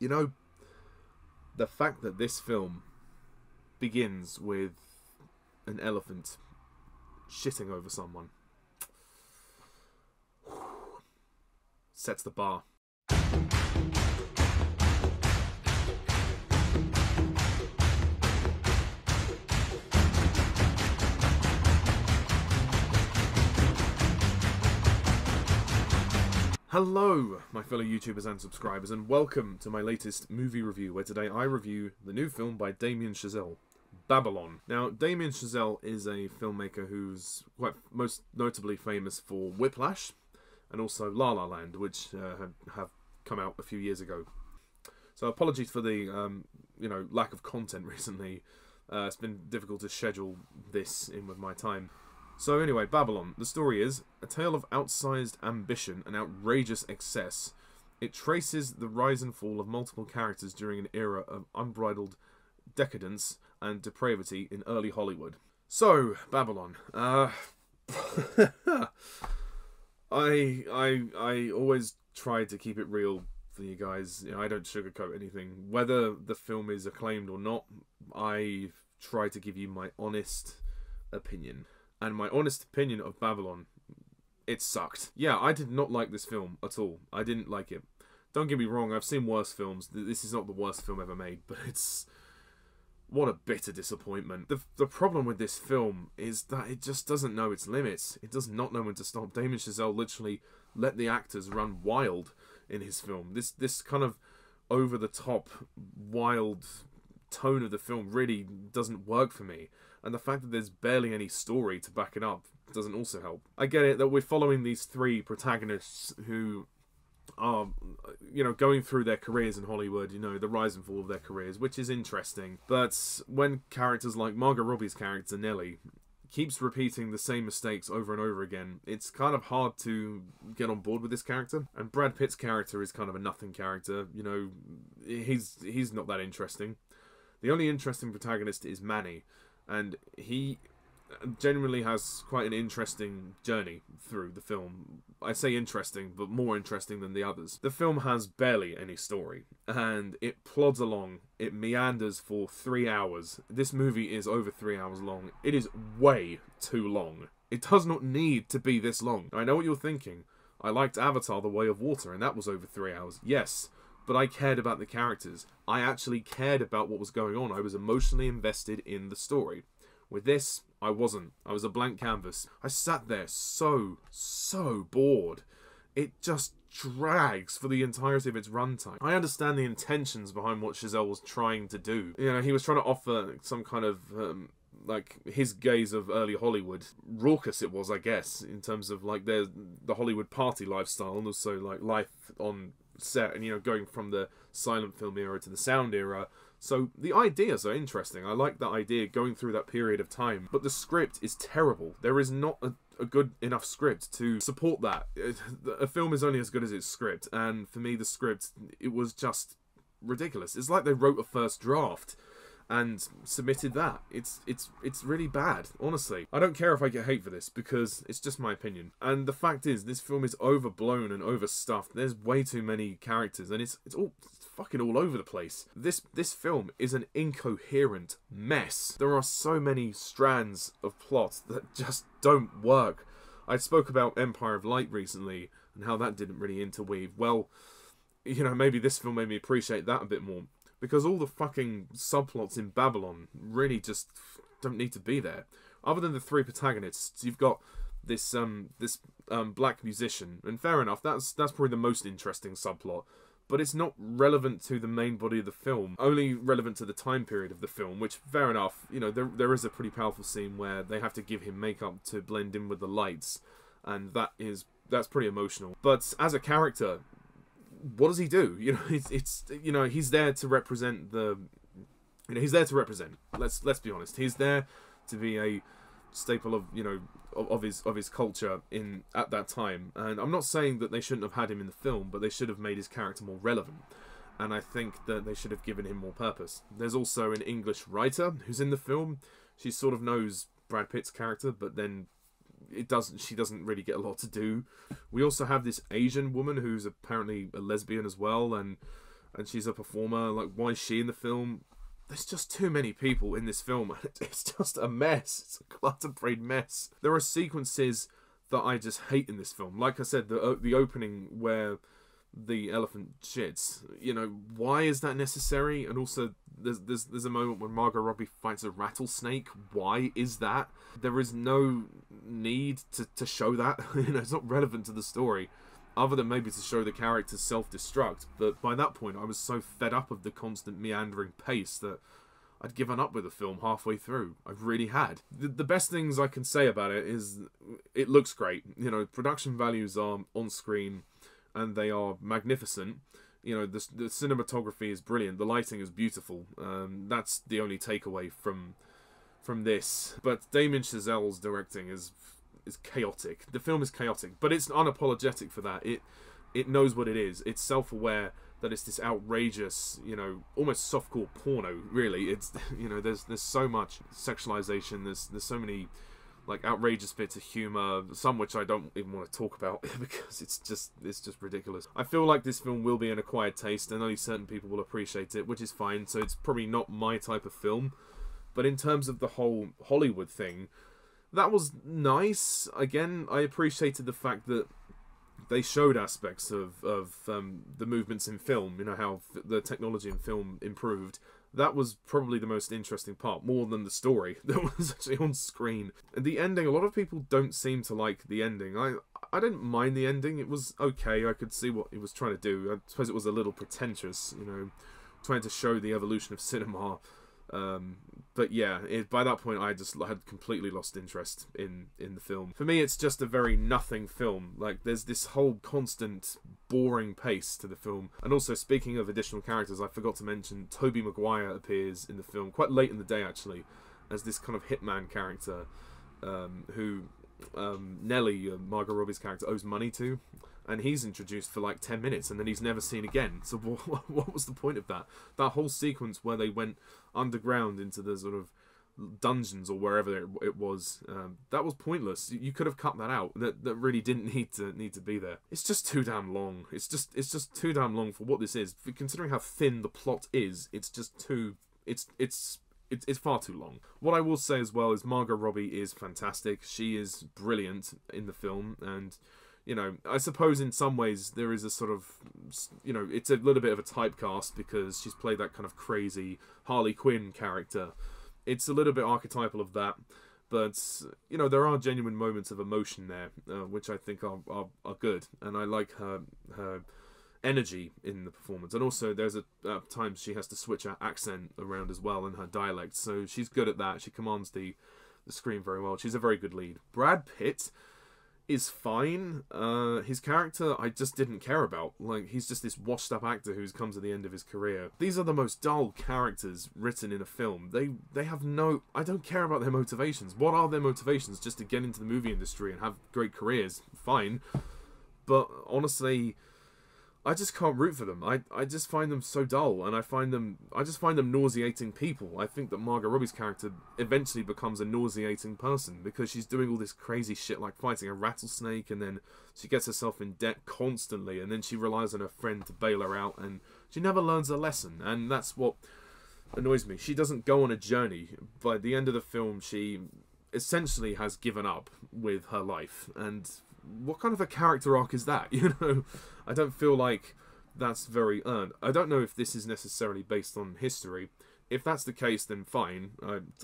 You know, the fact that this film begins with an elephant shitting over someone sets the bar. Hello, my fellow YouTubers and subscribers, and welcome to my latest movie review, where today I review the new film by Damien Chazelle, Babylon. Now, Damien Chazelle is a filmmaker who's quite most notably famous for Whiplash, and also La La Land, which have come out a few years ago. So apologies for the lack of content recently. It's been difficult to schedule this in with my time. So anyway, Babylon. The story is a tale of outsized ambition and outrageous excess. It traces the rise and fall of multiple characters during an era of unbridled decadence and depravity in early Hollywood. So, Babylon. I always try to keep it real for you guys. You know, I don't sugarcoat anything. Whether the film is acclaimed or not, I try to give you my honest opinion. And my honest opinion of Babylon, it sucked. Yeah, I did not like this film at all. I didn't like it. Don't get me wrong, I've seen worse films. This is not the worst film ever made, but it's... what a bitter disappointment. The problem with this film is that it just doesn't know its limits. It does not know when to stop. Damien Chazelle literally let the actors run wild in his film. This kind of over-the-top, wild tone of the film really doesn't work for me. And the fact that there's barely any story to back it up doesn't also help. I get it that we're following these three protagonists who are, going through their careers in Hollywood, the rise and fall of their careers, which is interesting. But when characters like Margot Robbie's character, Nellie, keeps repeating the same mistakes over and over again, it's kind of hard to get on board with this character. And Brad Pitt's character is kind of a nothing character. He's not that interesting. The only interesting protagonist is Manny. And he genuinely has quite an interesting journey through the film. I say interesting, but more interesting than the others. The film has barely any story, and it plods along. It meanders for 3 hours. This movie is over 3 hours long. It is way too long. It does not need to be this long. I know what you're thinking. I liked Avatar: The Way of Water, and that was over 3 hours. Yes. But I cared about the characters. I actually cared about what was going on. I was emotionally invested in the story. With this, I wasn't. I was a blank canvas. I sat there so bored. It just drags for the entirety of its runtime. I understand the intentions behind what Chazelle was trying to do. He was trying to offer some kind of, his gaze of early Hollywood. Raucous it was, I guess, in terms of, the Hollywood party lifestyle, and also, life on set, and going from the silent film era to the sound era. So the ideas are interesting. I like that idea going through that period of time, but the script is terrible. There is not a good enough script to support that. A film is only as good as its script, and for me the script, it was just ridiculous. It's like they wrote a first draft and submitted that. It's really bad, honestly. I don't care if I get hate for this, because it's just my opinion. And the fact is, this film is overblown and overstuffed. There's way too many characters, and it's fucking all over the place. This film is an incoherent mess. There are so many strands of plot that just don't work. I spoke about Empire of Light recently, and how that didn't really interweave. Well, maybe this film made me appreciate that a bit more. Because all the fucking subplots in Babylon really just don't need to be there. Other than the three protagonists, you've got this black musician, and fair enough, that's probably the most interesting subplot. But it's not relevant to the main body of the film, only relevant to the time period of the film, which, fair enough, there is a pretty powerful scene where they have to give him makeup to blend in with the lights, and that's pretty emotional. But as a character, what does he do? He's there to represent the... he's there to represent. Let's be honest. He's there to be a staple of, of his culture at that time. And I'm not saying that they shouldn't have had him in the film, but they should have made his character more relevant. And I think that they should have given him more purpose. There's also an English writer who's in the film. She sort of knows Brad Pitt's character, but then she doesn't really get a lot to do. We also have this Asian woman who's apparently a lesbian as well, and and she's a performer. Like, why is she in the film? There's just too many people in this film. It's just a mess. It's a clutter-brained mess. There are sequences that I just hate in this film. Like I said, the opening where the elephant shits. You know, why is that necessary? And also, there's a moment when Margot Robbie fights a rattlesnake. Why is that? There is no need to show that. You know, it's not relevant to the story, other than maybe to show the character's self-destruct. But by that point, I was so fed up of the constant meandering pace that I'd given up with the film halfway through. I really had. The best things I can say about it is it looks great. You know, production values are on screen, and they are magnificent. You know, the cinematography is brilliant. The lighting is beautiful. That's the only takeaway from this. But Damien Chazelle's directing is chaotic. The film is chaotic, but it's unapologetic for that. It knows what it is. It's self-aware that it's this outrageous, you know, almost softcore porno. Really, it's, you know, there's so much sexualization. There's so many like outrageous bits of humor, some which I don't even want to talk about because it's just ridiculous. I feel like this film will be an acquired taste, and only certain people will appreciate it, which is fine. So it's probably not my type of film. But in terms of the whole Hollywood thing, that was nice. Again, I appreciated the fact that they showed aspects of the movements in film, you know, how the technology in film improved. That was probably the most interesting part, more than the story that was actually on screen. And the ending, a lot of people don't seem to like the ending. I didn't mind the ending. It was okay. I could see what he was trying to do. I suppose it was a little pretentious, you know, trying to show the evolution of cinema. But yeah, by that point I just had completely lost interest in the film. For me, it's just a very nothing film. Like, there's this whole constant boring pace to the film. And also, speaking of additional characters, I forgot to mention Tobey Maguire appears in the film quite late in the day, actually, as this kind of hitman character who Nellie, Margot Robbie's character, owes money to. And he's introduced for like 10 minutes and then he's never seen again. So what was the point of that? That whole sequence where they went underground into the sort of dungeons or wherever it was, that was pointless. You could have cut that out. That really didn't need to be there. It's just too damn long. It's just too damn long for what this is. Considering how thin the plot is, it's just too... It's far too long. What I will say as well is Margot Robbie is fantastic. She is brilliant in the film, and you know, I suppose in some ways there is a sort of, you know, it's a little bit of a typecast because she's played that kind of crazy Harley Quinn character. It's a little bit archetypal of that, but, you know, there are genuine moments of emotion there, which I think are good, and I like her energy in the performance. And also there's times she has to switch her accent around as well and her dialect, so she's good at that. She commands the screen very well. She's a very good lead. Brad Pitt is fine. His character I just didn't care about. Like, he's just this washed up actor who's come to the end of his career. These are the most dull characters written in a film. They have no... I don't care about their motivations. What are their motivations? Just to get into the movie industry and have great careers? Fine. But honestly, I just can't root for them. I just find them so dull, and I just find them nauseating people. I think that Margot Robbie's character eventually becomes a nauseating person because she's doing all this crazy shit like fighting a rattlesnake, and then she gets herself in debt constantly, and then she relies on her friend to bail her out, and she never learns a lesson, and that's what annoys me. She doesn't go on a journey. By the end of the film, she essentially has given up with her life, and what kind of a character arc is that? You know, I don't feel like that's very earned. I don't know if this is necessarily based on history. If that's the case, then fine.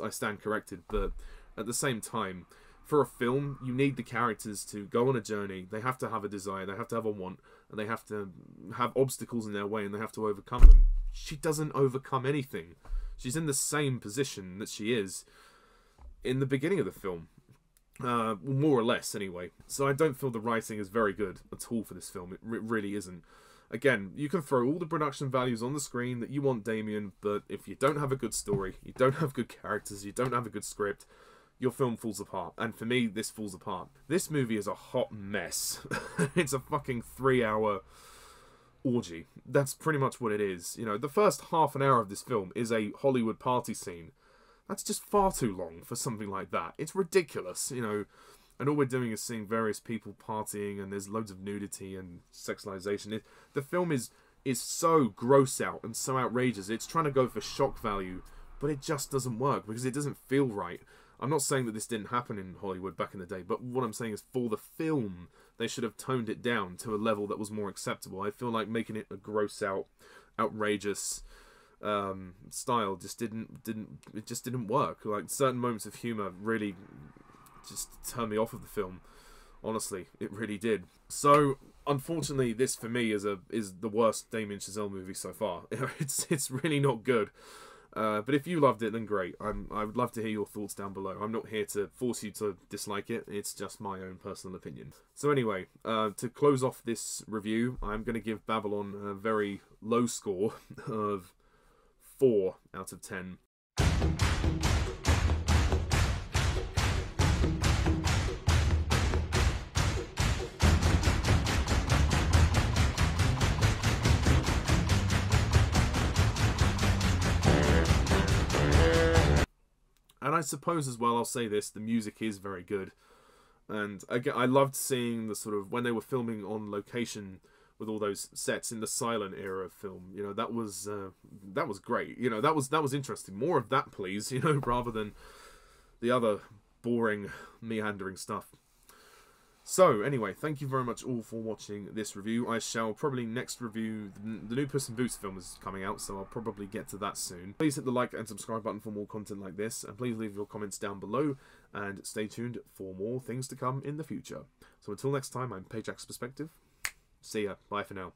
I stand corrected. But at the same time, for a film, you need the characters to go on a journey. They have to have a desire. They have to have a want. And they have to have obstacles in their way, and they have to overcome them. She doesn't overcome anything. She's in the same position that she is in the beginning of the film. More or less, anyway. So I don't feel the writing is very good at all for this film. It really isn't. Again, you can throw all the production values on the screen that you want, Damien, but if you don't have a good story, you don't have good characters, you don't have a good script, your film falls apart. And for me, this falls apart. This movie is a hot mess. It's a fucking 3-hour orgy. That's pretty much what it is. You know, the first half an hour of this film is a Hollywood party scene. That's just far too long for something like that. It's ridiculous, you know, and all we're doing is seeing various people partying, and there's loads of nudity and sexualization. The film is is so gross out and so outrageous. It's trying to go for shock value, but it just doesn't work because it doesn't feel right. I'm not saying that this didn't happen in Hollywood back in the day, but what I'm saying is for the film, they should have toned it down to a level that was more acceptable. I feel like making it a gross out, outrageous style just didn't work. Like, certain moments of humor really just turned me off of the film. Honestly, it really did. So, unfortunately, this for me is the worst Damien Chazelle movie so far. It's really not good. But if you loved it, then great. I would love to hear your thoughts down below. I'm not here to force you to dislike it. It's just my own personal opinion. So anyway, to close off this review, I'm going to give Babylon a very low score of 4 out of 10. And I suppose as well, I'll say this, the music is very good. And again, I loved seeing the sort of, when they were filming on location with all those sets in the silent era of film, you know, that was great. You know, that was interesting. More of that, please, you know, rather than the other boring, meandering stuff. So, anyway, thank you very much all for watching this review. I shall probably next review... The new Puss in Boots film is coming out, so I'll probably get to that soon. Please hit the like and subscribe button for more content like this, and please leave your comments down below, and stay tuned for more things to come in the future. So until next time, I'm Pajak's Perspective. See ya. Bye for now.